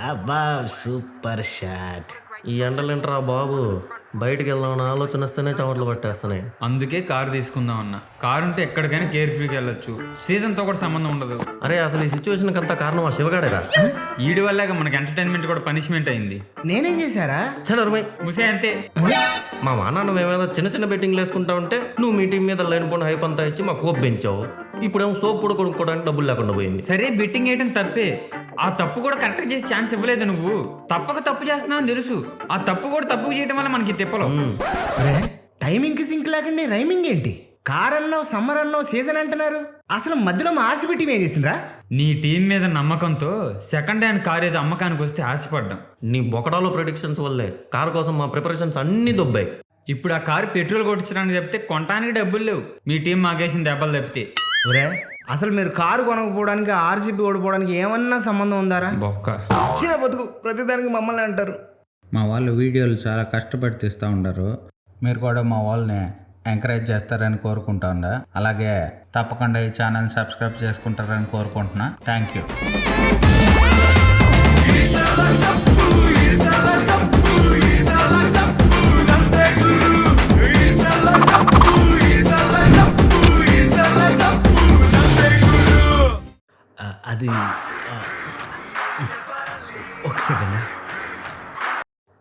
అబ్బా super shot. ఈ ఎండలేంట్రా బాబు, బయటికి వెళ్దామన్న ఆలోచన వస్తేనే చమటలు పట్టేస్తున్నాయి. అందుకే కారు తీసుకుందాం అన్న. కారు ఉంటే ఎక్కడికైనా కేర్ ఫ్రీగా వెళ్ళొచ్చు, సీజన్తో కూడా సంబంధం ఉండదు. అరే అసలు ఈ సిచ్యువేషన్ అంతా కారణం ఆ శివగాడేరా. ఈడి వల్లగా మనకి ఎంటర్టైన్మెంట్ కూడా పనిష్మెంట్ అయింది. నేనేం చేశారా? చనరమై ముసే అంతే. మా వానాన్న మేమేదో చిన్న చిన్న బెట్టింగ్లు వేసుకుంటా ఉంటే నువ్వు మీ టీం మీద లేనిపోయిన హైప్ అంతా ఇచ్చి మాకు హోప్ పెంచావు. ఇప్పుడేమో సోప్ కూడా కొనుక్కోవడానికి డబ్బులు లేకుండా పోయింది. సరే బెట్టింగ్ వేయడం తప్పే, ఆ తప్పు కూడా కరెక్ట్ చేసి ఛాన్స్ ఇవ్వలేదు నువ్వు. తప్పక తప్పు చేస్తున్నావు అని తెలుసు, ఆ తప్పు కూడా తప్పు చేయడం వల్ల మనకి తిప్పలు. టైమింగ్ కి సింక్ లేకుండా రైమింగ్ ఏంటి? కార్ అన్నావు, సమ్మర్ అన్నావు, సీజన్ అంటున్నారు. అసలు మధ్యలో మా ఆశ పెట్టి ఏం చేసిండ్రా? నీ టీం మీద నమ్మకంతో సెకండ్ హ్యాండ్ కార్ ఏదో అమ్మకానికి వస్తే ఆశపడ్డాం. నీ బొకడాలో ప్రెడిక్షన్స్ వల్లే కారు కోసం మా ప్రిపరేషన్స్ అన్ని దొబ్బాయి. ఇప్పుడు ఆ కారు పెట్రోల్ కొట్టించడానికి చెప్తే కొనడానికి డబ్బులు లేవు. మీ టీం మాకేసిన దెబ్బలు తప్పితే. ఒరే అసలు మీరు కారు కొనకపోవడానికి ఆర్సీబీ ఓడిపోవడానికి ఏమన్నా సంబంధం ఉందారా? బొక్క చిన్న బతుకు ప్రతిదానికి మమ్మల్ని అంటారు. మా వాళ్ళు వీడియోలు చాలా కష్టపడి తీస్తూ ఉంటారు. మీరు కూడా మా వాళ్ళని ఎంకరేజ్ చేస్తారని కోరుకుంటా ఉండా. అలాగే తప్పకుండా ఈ ఛానల్ సబ్స్క్రైబ్ చేసుకుంటారని కోరుకుంటున్నా. Thank you. అది ఒక సెకండ్.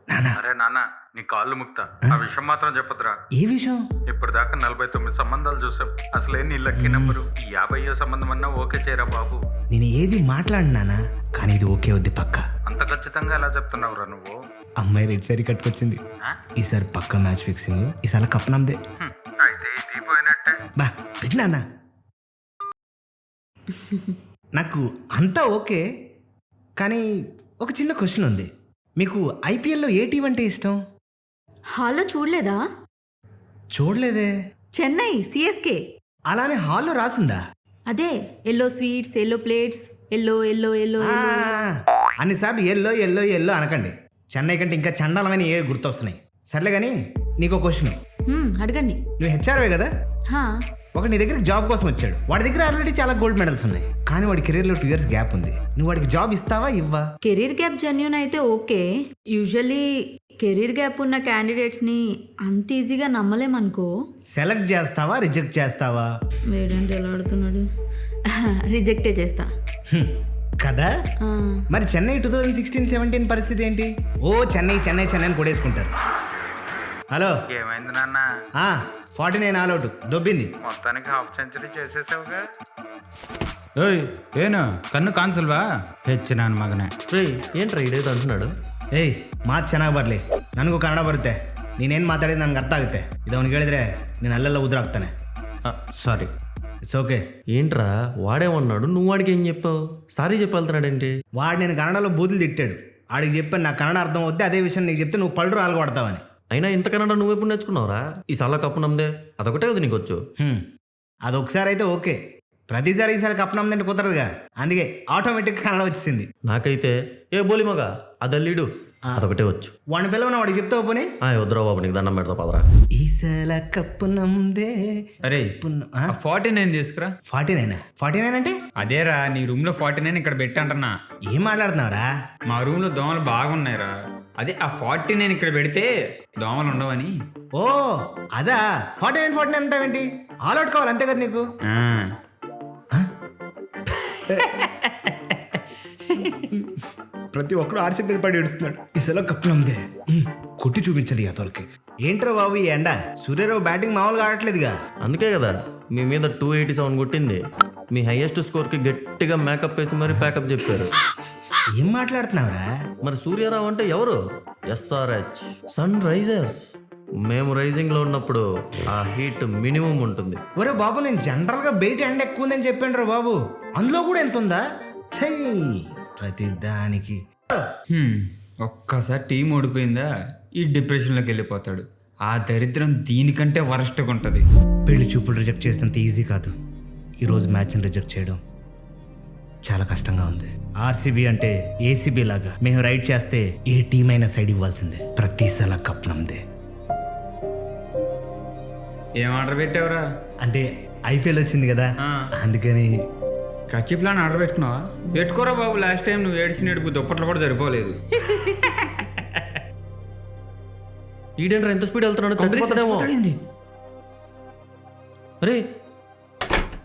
నానా అరే నాన్న, నీ కాళ్ళు ముక్తా, ఆ విషయం మాత్రం చెప్పదురా. ఏ విషయం? ఇప్పటిదాకా 49 సంబంధాలు చూసాం. అసలే నీ లక్కీ నెంబరు. ఈ 50వ సంబంధం అన్నా ఓకే చేయరా బాబు. నేను ఏది మాట్లాడినానా, కానీ ఇది ఓకే వద్దు పక్క. అంత ఖచ్చితంగా ఎలా చెప్తున్నావురా నువ్వు? అమ్మాయి రెడ్ సారీ కట్టుకొచ్చింది. ఈసారి పక్క మ్యాచ్ ఫిక్సింగ్. ఈసారి కప్పనందే. అయితే ఇది పోయినట్టే. బా పెట్టినా నాకు అంతా ఓకే, కానీ ఒక చిన్న క్వశ్చన్ ఉంది. మీకు ఐపీఎల్లో ఏ టీం అంటే ఇష్టం? హాల్లో చూడలేదా? చూడలేదే. చెన్నై సిఎస్కే. అలానే హాల్లో రాసిందా? అదే yellow sweets, yellow plates, yellow yellow yellow. అన్నిసార్లు ఎల్లో ఎల్లో ఎల్లో అనకండి. చెన్నై కంటే ఇంకా చండాలమైన ఏ గుర్తొస్తున్నాయి. సర్లే కానీ నీకు క్వశ్చన్. అడగండి. నువ్వు హెచ్ఆర్వే కదా? హా. ఒక నీ దగ్గర జాబ్ కోసం వచ్చాడు. వాడి దగ్గర ఆల్రెడీ చాలా గోల్డ్ మెడల్స్ ఉన్నాయి, కానీ వాడి కెరీర్లో 2 years గ్యాప్ ఉంది. నువ్వు వాడికి జాబ్ ఇస్తావా ఇవ్వా? కెరీర్ గ్యాప్ జెన్యూన్ అయితే ఓకే. యూజువల్లీ కెరీర్ గ్యాప్ ఉన్న క్యాండిడేట్స్ని అంత ఈజీగా నమ్మలేమనుకో. సెలెక్ట్ చేస్తావా రిజెక్ట్ చేస్తావా? వేడంటే ఎలా ఆడుతున్నాడు. రిజెక్టే చేస్తా కదా. ఆ. మరి చెన్నై 2016-17 పరిస్థితి ఏంటి? ఓ చెన్నై చెన్నై చెన్నై అని కొడేసుకుంటారు. హలో, ఏమైంది నాన్న? 49 ఆల్అౌట్ దొబ్బింది. మొత్తానికి హాఫ్ సెంచరీ చేసేసావుగా. ఓయ్ ఏను కన్ను కాన్సల్వా ಹೆಚ್ಚಿನಾನ್ ಮಗನೇ. రే ఏంట్రా ఇడేదో అంటున్నాడు. ಏಯ್ ಮಾತು ಚೆನ್ನಾಗಿ ಬರಲಿ, ನನಗೂ ಕನ್ನಡ ಬರುತ್ತೆ. ನೀನೇನು ಮಾತಾಡಿದ್ರೆ ನನಗೆ ಅರ್ಥ ಆಗುತ್ತೆ. ಇದು ಅವ್ನಿಗೆ ಹೇಳಿದ್ರೆ ನೀನು ಅಲ್ಲೆಲ್ಲ ಉದುರಾಗ್ತಾನೆ. సారీ. It's okay. ఏంట్రా వాడేమన్నాడు, నువ్వు వాడికి ఏం చెప్పావు? సారీ చెప్పాళ్తున్నాడేంటి? వాడు నేను కన్నడలో బూతులు తిట్టాడు. ఆడికి చెప్పాను నాకు కన్నడ అర్థం అవుద్ది, అదే విషయం నీకు చెప్తే నువ్వు పళ్ళు రాలు కొడతావని. అయినా ఇంత కన్నడ నువ్వెప్పుడు నేర్చుకున్నావురా? ఈ సలా కప్పు నమ్మదే అదొకటే కదా నీకు వచ్చు. అది ఒకసారి అయితే ఓకే, ప్రతిసారి ఈసారి కప్పనందంటే కుదరదుగా. అందుకే ఆటోమేటిక్గా కన్నడ వచ్చేసింది. నాకైతే ఏ బోలి మగ అదల్లీడు అదొకటే వచ్చు. వాడిని పిల్లవన వాడికి చెప్తావు పోనీ. వద్దురా బాబు, నీకు దండం పెడతా పదరా. ఈసల కప్పు నమ్దే. అరే 49 తీసుకురా. 49 అంటే అదేరా నీ రూమ్ లో 49 ఇక్కడ పెట్టంటన్నా. ఏం మాట్లాడుతున్నావురా? మా రూమ్ లో దోమలు బాగున్నాయిరా. అదే ఆ 49 ఇక్కడ పెడితే దోమలు ఉండవని. ఓ అదా 49 అంటావేంటి? ఆల్అౌట్ కావాలి అంతే కదా నీకు? ఆ. ప్రతి ఒక్కరు ఆర్సీబీ మీద పడి ఏడుస్తున్నాడు. ఈసల కప్పు నమ్మదే. కొట్టి చూపించాలి ఆ తోలకి. ఏంట్రా బాబు ఈ ఎండ? సూర్యరావు బ్యాటింగ్ మామూలుగా ఆడట్లేదుగా. అందుకే కదా మీ మీద 287 కొట్టింది. మీ హైయెస్ట్ స్కోర్కి గట్టిగా మేకప్ వేసి మరి ప్యాకప్ చెప్పారు. ఏం మాట్లాడుతున్నావురా? మరి సూర్యారావు అంటే ఎవరు? SRH Sunrisers. మేము రైజింగ్ లో ఉన్నప్పుడు ఆ హీట్ మినిమం ఉంటుంది. ఒరే బాబు, నేను జనరల్ గా బయట ఎండ ఎక్కువ ఉందని చెప్పాను రా బాబు. అందులో కూడా ఎంత ఉందా? ప్రతి దానికి ఒక్కసారి టీం ఓడిపోయిందా ఈ డిప్రెషన్లోకి వెళ్ళిపోతాడు. ఆ దరిద్రం దీనికంటే వరస్ట్గా ఉంటుంది. పెళ్లి చూపులు రిజెక్ట్ చేసినంత ఈజీ కాదు ఈరోజు మ్యాచ్ని రిజెక్ట్ చేయడం. చాలా కష్టంగా ఉంది. ఆర్సీబీ అంటే ఏసీబీ లాగా మేము రైడ్ చేస్తే ఏ టీం అయినా సైడ్ ఇవ్వాల్సిందే. ప్రతిసారి కప్ నమ్మదే. ఏం ఆర్డర్ పెట్టావురా? అంటే ఐపీఎల్ వచ్చింది కదా, అందుకని కచ్చి ప్లాన్ ఆర్డర్ పెట్టుకున్నావా? పెట్టుకోరా బాబు, లాస్ట్ టైం నువ్వు ఏడ్చినడుపు దుప్పట్లు కూడా సరిపోలేదు. ఈడేంట్రా ఎంత స్పీడ్ వెళ్తున్నాడు, చచ్చిపోతాడేమో. చచ్చిపోతాడేంది? అరే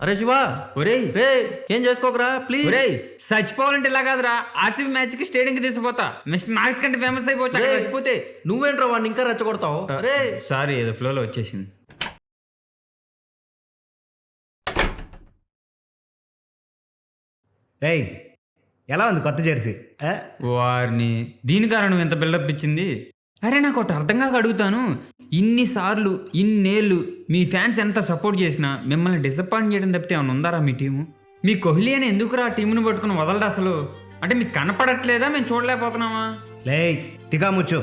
అరే శివ, ఒరేయ్ రే ఏం చేసుకోకరా ప్లీజ్. ఒరేయ్, చచ్చిపోవాలంటే ఇలా కాదురా, ఆర్సీబీ మ్యాచ్ కి స్టేడియం కి తీసుకుపోతా. మిస్టర్ నాగ్స్ కంటే ఫేమస్ అయిపోవచ్చు అక్కడ చచ్చిపోతే. నువ్వేంట్రా వాడిని ఇంకా రెచ్చగొడతావు? అరే సారీ, ఏదో ఫ్లోలో వచ్చేసింది. రేయ్ ఎలా ఉంది కొత్త జెర్సీ? వారిని దీని కారణం ఎంత బిల్డప్ ఇచ్చింది? అరే నాకు ఒకటి అర్థం కాక అడుగుతాను, ఇన్నిసార్లు ఇన్నేళ్ళు మీ ఫ్యాన్స్ ఎంత సపోర్ట్ చేసినా మిమ్మల్ని డిసప్పాయింట్ చేయడం తప్పితే ఏమైనా ఉందారా మీ టీము? మీ కోహ్లీ అని ఎందుకురా టీముని పట్టుకుని వదలడు అసలు? అంటే మీకు కనపడట్లేదా, మేము చూడలేకపోతున్నామా? లేయ్ తిగాముచ్చు.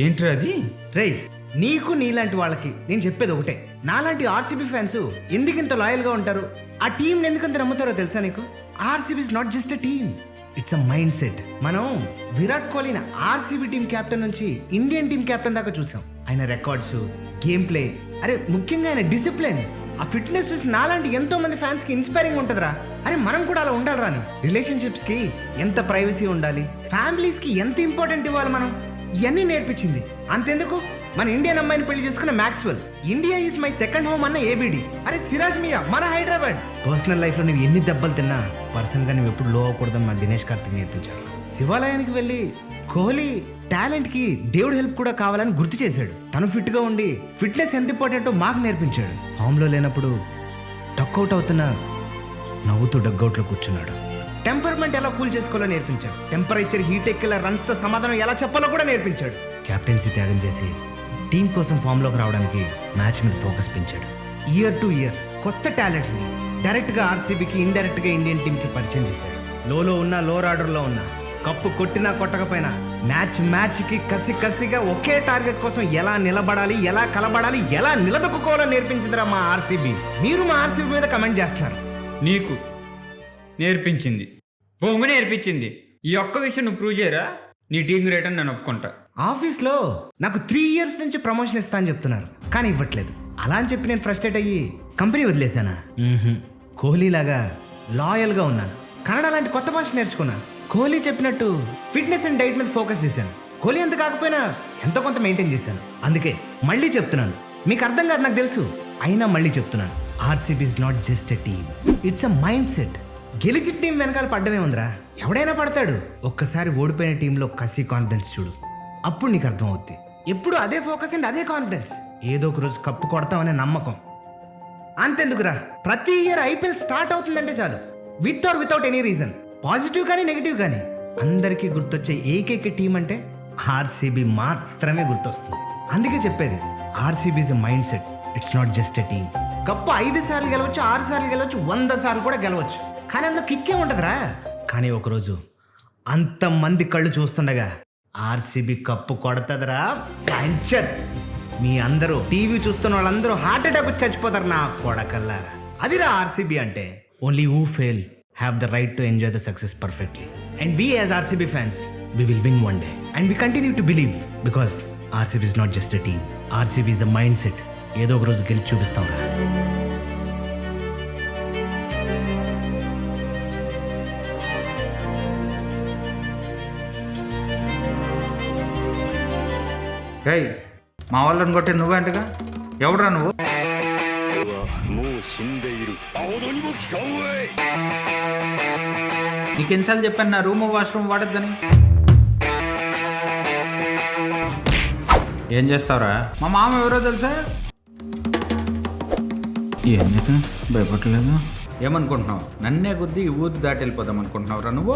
ఏంట్రా అది? రేయ్ నీకు నీలాంటి వాళ్ళకి నేను చెప్పేది ఒకటే, నాలాంటి ఆర్సీబీ ఫ్యాన్స్ ఎందుకు ఇంత లాయల్గా ఉంటారు, ఆ టీంని ఎందుకంత నమ్ముతారో తెలుసా నీకు? RCB is not just a team, it's a mind set. మనం విరాట్ కోహ్లీని ఆర్సీబీ టీం కెప్టెన్ నుంచి ఇండియన్ టీం కెప్టెన్ దాకా చూసాం. ఆయన రికార్డ్స్, గేమ్ ప్లే, అరే ముఖ్యంగా ఆయన డిసిప్లిన్, ఆ ఫిట్నెస్ చూసి నాలాంటి ఎంతో మంది ఫ్యాన్స్ కి ఇన్స్పైరింగ్ ఉంటుందిరా. అరే మనం కూడా అలా ఉండాలి రాని. రిలేషన్షిప్స్ కి ఎంత ప్రైవసీ ఉండాలి, ఫ్యామిలీస్ కి ఎంత ఇంపార్టెంట్ ఇవ్వాలి, మనం ఇవన్నీ నేర్పించింది. అంతెందుకు మన ఇండియన్ అమ్మాయిని పెళ్లి చేసుకున్న Maxwell, India is my second home అన్న ఏబిడి, అరే సిరాజ్ మియా మన హైదరాబాద్. పర్సనల్ లైఫ్ లో నువ్వు ఎన్ని దెబ్బలు తిన్నా పర్సన్ గా నువ్వు ఎప్పుడు లో అవ్వకూడదని మా దినేష్ కార్తిక్ నేర్పించాడు. శివాలయానికి వెళ్ళి కోహ్లీ టాలెంట్ కి దేవుడు హెల్ప్ కూడా కావాలని గుర్తు చేశాడు. తను ఫిట్ గా ఉండి ఫిట్నెస్ ఎంత ఇంపార్టెంటో మాకు నేర్పించాడు. ఫామ్ లో లేనప్పుడు డక్అవుట్ అవుతున్నా నవ్వుతూ డగ్అవుట్ లో కూర్చున్నాడు. టెంపర్మెంట్ ఎలా కూల్ చేసుకోవాలో నేర్పించాడు. టెంపరేచర్ హీట్ ఎక్కేలా రన్స్ తో సమాధానం ఎలా చెప్పాలో కూడా నేర్పించాడు. కెప్టెన్సీ త్యాగం చేసి టీం కోసం ఫామ్ లోకి రావడానికి మ్యాచ్ మీద ఫోకస్ పెంచాడు. ఇయర్ టు ఇయర్ కొత్త టాలెంట్ ని డైరెక్ట్ గా ఆర్సీబీకి, ఇండైరెక్ట్ గా ఇండియన్ టీమ్ కి పరిచయం చేశాడు. లోలో ఉన్న లోవర్ ఆర్డర్ లో ఉన్న కప్పు కొట్టినా కొట్టకపోయినా మ్యాచ్ కి కసిగా ఒకే టార్గెట్ కోసం ఎలా నిలబడాలి, ఎలా కలబడాలి, ఎలా నిలదొక్కుకోవాలో నేర్పించిందిరా మా ఆర్సీబీ. మీరు మా ఆర్సీబీ మీద కమెంట్ చేస్తున్నారు. నీకు నేర్పించింది, బొంగు నేర్పించింది. ఈ ఒక్క విషయం నువ్వు ప్రూవ్ చేయరా, నీ టీం గ్రేట్ అని నేను ఒప్పుకుంటా. ఆఫీస్లో నాకు 3 years నుంచి ప్రమోషన్ ఇస్తా అని చెప్తున్నారు, కానీ ఇవ్వట్లేదు. అలా అని చెప్పి నేను ఫ్రస్ట్రేట్ అయ్యి కంపెనీ వదిలేశానా? కోహ్లీ లాగా లాయల్గా ఉన్నాను. కన్నడ లాంటి కొత్త భాష నేర్చుకున్నాను. కోహ్లీ చెప్పినట్టు ఫిట్నెస్ అండ్ డైట్ మీద ఫోకస్ చేశాను. కోహ్లీ ఎంత కాకపోయినా ఎంతో కొంత మెయింటైన్ చేశాను. అందుకే మళ్ళీ చెప్తున్నాను, మీకు అర్థం కాదు నాకు తెలుసు, అయినా మళ్ళీ చెప్తున్నాను, RCB is not just a team, it's a mind set. గెలిచిన టీం వెనకాల పడ్డమే ఉందిరా, ఎవడైనా పడతాడు. ఒక్కసారి ఓడిపోయిన టీంలో కసి, కాన్ఫిడెన్స్ చూడు, అప్పుడు నీకు అర్థం అవుద్ది. ఎప్పుడు అదే ఫోకస్ అండ్ అదే కాన్ఫిడెన్స్, ఏదో ఒక రోజు కప్పు కొడతామనే నమ్మకం. అంతెందుకురా, ప్రతి ఇయర్ ఐపీఎల్ స్టార్ట్ అవుతుందంటే చాలు, with or without any reason, positive కానీ నెగిటివ్ కానీ, అందరికీ గుర్తొచ్చే ఏకైక టీం అంటే ఆర్సీబీ మాత్రమే గుర్తొస్తుంది. అందుకే చెప్పేది, RCB is a mind set, it's not just a team. Cup 5 సార్లు గెలవచ్చు, 6 సార్లు గెలవచ్చు, 100 సార్లు కూడా గెలవచ్చు, కానీ అందులో కిక్కే ఉంటుందిరా. కానీ ఒకరోజు అంతమంది కళ్ళు చూస్తుండగా ఆర్సీబీ కప్పు కొడతదిరా, పంచర్. మీ అందరూ టీవీ చూస్తున్న వాళ్ళందరూ హార్ట్ అటాక్ వచ్చి చచ్చిపోతారు నా కొడకల్లారా. అదిరా ఆర్సీబీ అంటే. Only who fail have the right to enjoy the success perfectly. And we as RCB fans, we will win one day and we continue to believe, because RCB is not just a team, RCB is a mindset. ఏదో ఒక రోజు గెలిచి చూపిస్తాం రా. ఏయ్ మా వాళ్ళని కొట్టి నువ్వేంటగా, ఎవడురా నువ్వు? నీకు ఎన్నిసార్లు చెప్పాను నా రూమ్ వాష్రూమ్ వాడొద్దని? ఏం చేస్తావురా? మా మామ ఎవరో తెలుసా? ఏం చేస్తా, భయపడలేదు. ఏమనుకుంటున్నావు, నన్నే గుద్ది ఊరు దాటి వెళ్ళిపోదాం అనుకుంటున్నావురా నువ్వు?